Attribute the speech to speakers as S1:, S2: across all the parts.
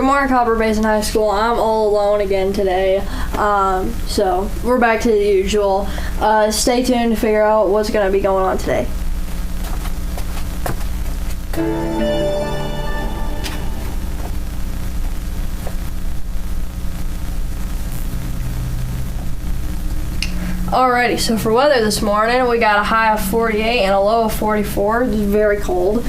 S1: Good morning, Copper Basin High School. I'm all alone again today, so we're back to the usual. Stay tuned to figure out what's going to be going on today. Alrighty, so for weather this morning, we got a high of 48 and a low of 44. It's very cold.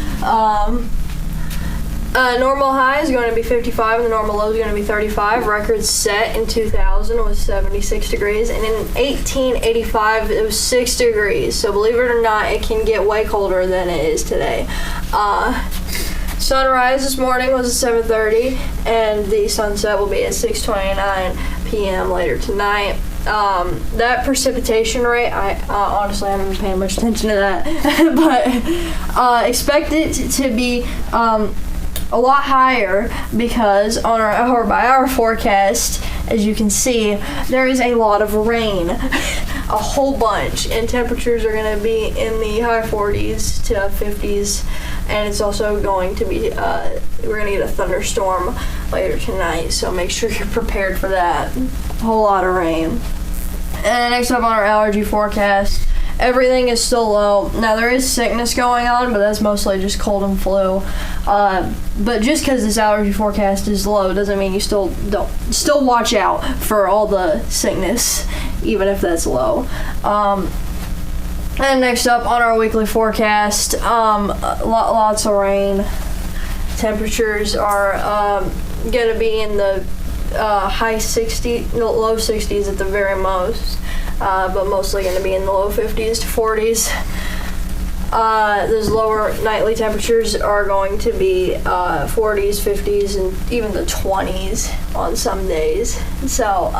S1: Normal high is going to be 55 and the normal low is going to be 35. Record set in 2000 was 76 degrees, and in 1885 it was 6 degrees. So believe it or not, it can get way colder than it is today. Sunrise this morning was at 7:30, and the sunset will be at 6:29 p.m. later tonight. That precipitation rate, I honestly haven't been paying much attention to that, but expect it to be a lot higher because on by our forecast, as you can see, there is a lot of rain, a whole bunch, and temperatures are going to be in the high 40s to 50s, and it's also going to be we're going to get a thunderstorm later tonight, so make sure you're prepared for that. A whole lot of rain. And next up on our allergy forecast, everything is still low. Now there is sickness going on, but that's mostly just cold and flu. But just because this allergy forecast is low doesn't mean you still watch out for all the sickness, even if that's low. And next up on our weekly forecast, lots of rain. Temperatures are going to be in the high 60s, low 60s at the very most, but mostly going to be in the low 50s to 40s. Those lower nightly temperatures are going to be 40s, 50s, and even the 20s on some days. So,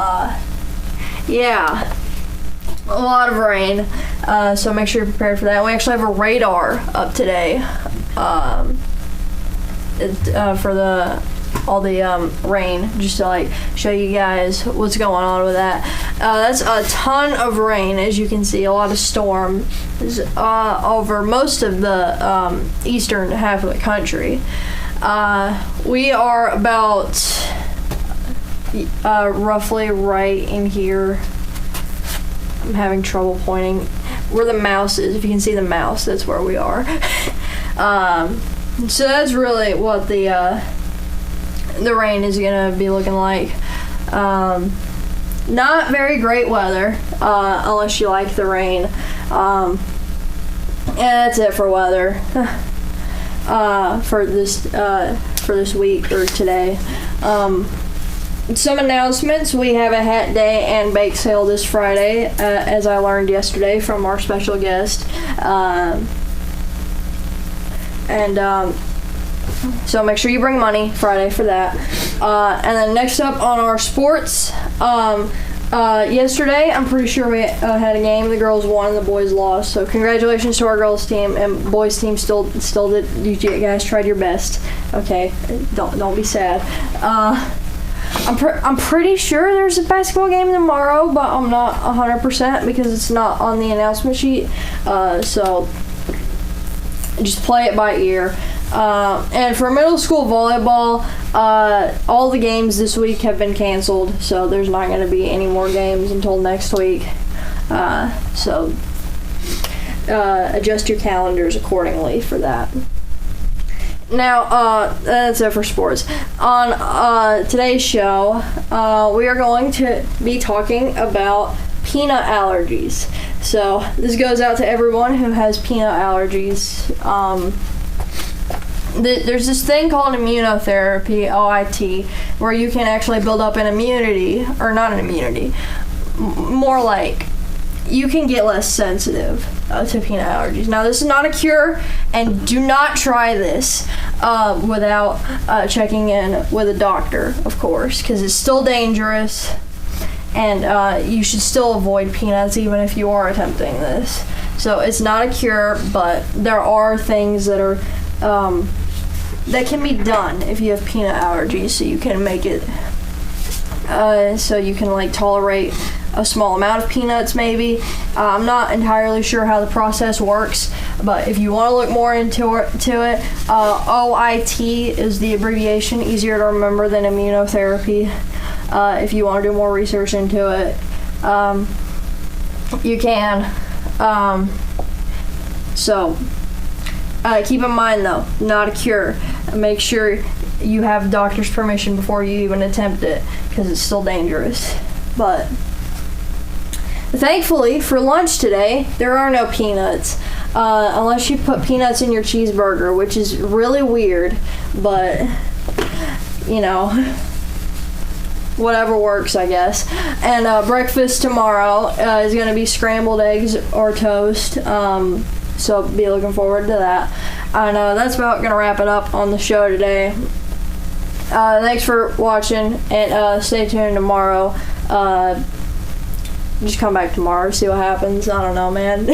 S1: yeah, a lot of rain. So make sure you're prepared for that. We actually have a radar up today for all the rain, just to show you guys what's going on with that. That's a ton of rain, as you can see, a lot of storm over most of the eastern half of the country. We are about roughly right in here. I'm having trouble pointing where the mouse is. If you can see the mouse, that's where we are. So that's really what the rain is gonna be looking like. Not very great weather, unless you like the rain. And that's it for weather for this week or today. Some announcements: we have a hat day and bake sale this Friday, as I learned yesterday from our special guest. So make sure you bring money Friday for that. And then next up on our sports, yesterday I'm pretty sure we had a game. The girls won and the boys lost. So congratulations to our girls team, and boys team still did. You guys tried your best. Okay, don't be sad. I'm pretty sure there's a basketball game tomorrow, but I'm not 100% because it's not on the announcement sheet. So just play it by ear. And for middle school volleyball, all the games this week have been canceled, so there's not going to be any more games until next week. So adjust your calendars accordingly for that. Now, that's it for sports. On today's show, we are going to be talking about peanut allergies. So this goes out to everyone who has peanut allergies. There's this thing called immunotherapy, OIT, where you can actually build up an immunity, or not an immunity, more like you can get less sensitive to peanut allergies. Now, this is not a cure, and do not try this without checking in with a doctor, of course, because it's still dangerous, and you should still avoid peanuts even if you are attempting this. So it's not a cure, but there are things that are that can be done if you have peanut allergies, so you can make it so you can tolerate a small amount of peanuts maybe. I'm not entirely sure how the process works, but if you want to look more into it, OIT is the abbreviation, easier to remember than immunotherapy. If you want to do more research into it, you can. So keep in mind though, not a cure. Make sure you have doctor's permission before you even attempt it, because it's still dangerous. But thankfully for lunch today, there are no peanuts, unless you put peanuts in your cheeseburger, which is really weird, but you know, whatever works, I guess. And breakfast tomorrow is going to be scrambled eggs or toast, so be looking forward to that. And that's about going to wrap it up on the show today. Thanks for watching, and stay tuned tomorrow. Just come back tomorrow, see what happens. I don't know, man.